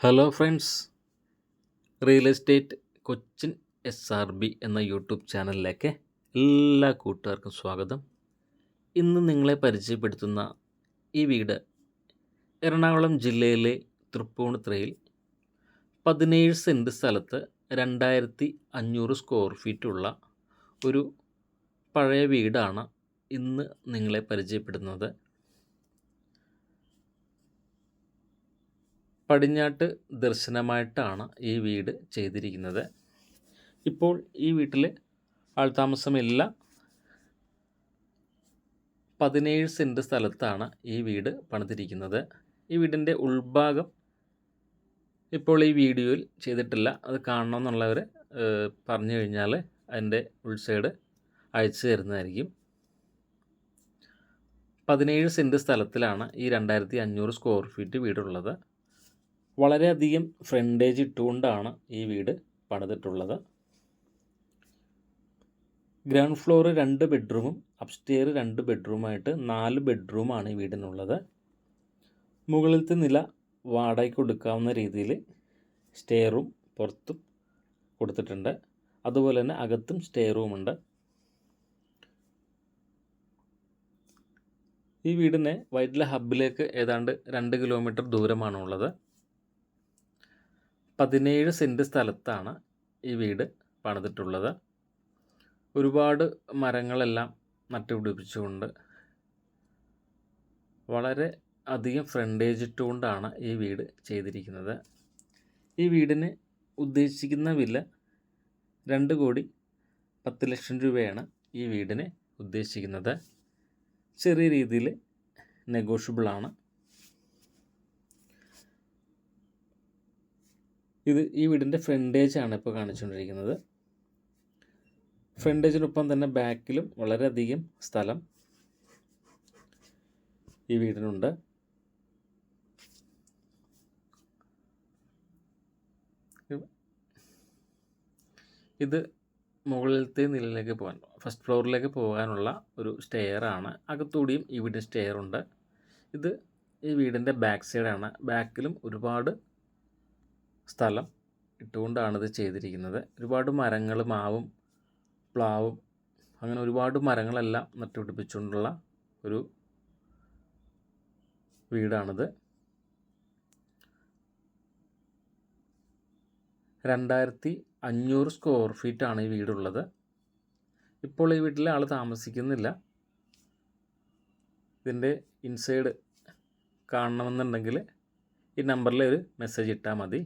Hello friends, real estate Cochin SRB എന്ന YouTube ചാനലിലേക്ക് എല്ലാ കൂട്ടുകാർക്കും സ്വാഗതം. ഇന്ന് നിങ്ങളെ പരിചയപ്പെടുത്തുന്ന ഈ വീട് എറണാകുളം ജില്ലയിലെ തൃപ്പൂണിത്തുറയിൽ 17 സെൻറ്റ് സ്ഥലത്ത് 2500 സ്ക്വയർ ഫീറ്റുള്ള ഒരു പഴയ വീടാണ് ഇന്ന് നിങ്ങളെ പരിചയപ്പെടുന്നത്. പടിഞ്ഞാട്ട് ദർശനമായിട്ടാണ് ഈ വീട് ചെയ്തിരിക്കുന്നത്. ഇപ്പോൾ ഈ വീട്ടിൽ ആൾതാമസമില്ല. 17 സെൻറ്റ് സ്ഥലത്താണ് ഈ വീട് പണിതിരിക്കുന്നത്. ഈ വീടിൻ്റെ ഉൾഭാഗം ഇപ്പോൾ ഈ വീഡിയോയിൽ ചെയ്തിട്ടില്ല. അത് കാണണമെന്നുള്ളവർ പറഞ്ഞു കഴിഞ്ഞാൽ അതിൻ്റെ ഉൾസൈഡ് അയച്ചു തരുന്നതായിരിക്കും. 17 സെൻറ്റ് സ്ഥലത്തിലാണ് ഈ 2500 സ്ക്വയർ ഫീറ്റ് വീടുള്ളത്. വളരെയധികം ഫ്രണ്ടേജ് ഇട്ടുകൊണ്ടാണ് ഈ വീട് പണിതിട്ടുള്ളത്. ഗ്രൗണ്ട് ഫ്ലോർ 2 ബെഡ്റൂമും അപ്സ്റ്റെയർ 2 ബെഡ്റൂമായിട്ട് 4 ബെഡ്റൂമാണ് ഈ വീടിനുള്ളത്. മുകളിലത്തെ നില വാടകയ്ക്ക് കൊടുക്കാവുന്ന രീതിയിൽ സ്റ്റെയറും പുറത്തും കൊടുത്തിട്ടുണ്ട്. അതുപോലെ തന്നെ അകത്തും സ്റ്റെയർ റൂമുണ്ട്. ഈ വീടിന് വൈറ്റില ഹബ്ബിലേക്ക് ഏതാണ്ട് 2 കിലോമീറ്റർ ദൂരമാണുള്ളത്. 17 സെൻറ്റ് സ്ഥലത്താണ് ഈ വീട് പണിതിട്ടുള്ളത്. ഒരുപാട് മരങ്ങളെല്ലാം നട്ടുപിടിപ്പിച്ചുകൊണ്ട് വളരെ അധികം ഫ്രണ്ടേജ് ഇട്ടുകൊണ്ടാണ് ഈ വീട് ചെയ്തിരിക്കുന്നത്. ഈ വീടിന് ഉദ്ദേശിക്കുന്ന വില 2,10,00,000 രൂപയാണ് ഈ വീടിന് ഉദ്ദേശിക്കുന്നത്. ചെറിയ രീതിയിൽ നെഗോഷ്യബിളാണ്. ഇത് ഈ വീടിൻ്റെ ഫ്രണ്ടേജാണ് ഇപ്പോൾ കാണിച്ചുകൊണ്ടിരിക്കുന്നത്. ഫ്രണ്ടേജിനൊപ്പം തന്നെ ബാക്കിലും വളരെയധികം സ്ഥലം ഈ വീടിനുണ്ട്. ഇത് മുകളിലത്തെ നിലയിലേക്ക് പോകാൻ, ഫസ്റ്റ് ഫ്ലോറിലേക്ക് പോകാനുള്ള ഒരു സ്റ്റെയറാണ്. അകത്തുകൂടിയും ഈ വീടിന് സ്റ്റെയറുണ്ട്. ഇത് ഈ വീടിൻ്റെ ബാക്ക് സൈഡാണ്. ബാക്കിലും ഒരുപാട് സ്ഥലം ഇട്ടുകൊണ്ടാണ് ഇത് ചെയ്തിരിക്കുന്നത്. ഒരുപാട് മരങ്ങൾ, മാവും പ്ലാവും അങ്ങനെ ഒരുപാട് മരങ്ങളെല്ലാം നട്ടുപിടിപ്പിച്ചുകൊണ്ടുള്ള ഒരു വീടാണിത്. 2500 സ്ക്വയർ ഫീറ്റാണ് ഈ വീടുള്ളത്. ഇപ്പോൾ ഈ വീട്ടിൽ ആൾ താമസിക്കുന്നില്ല. ഇതിൻ്റെ ഇൻസൈഡ് കാണണമെന്നുണ്ടെങ്കിൽ ഈ നമ്പറിൽ ഒരു മെസ്സേജ് ഇട്ടാൽ മതി.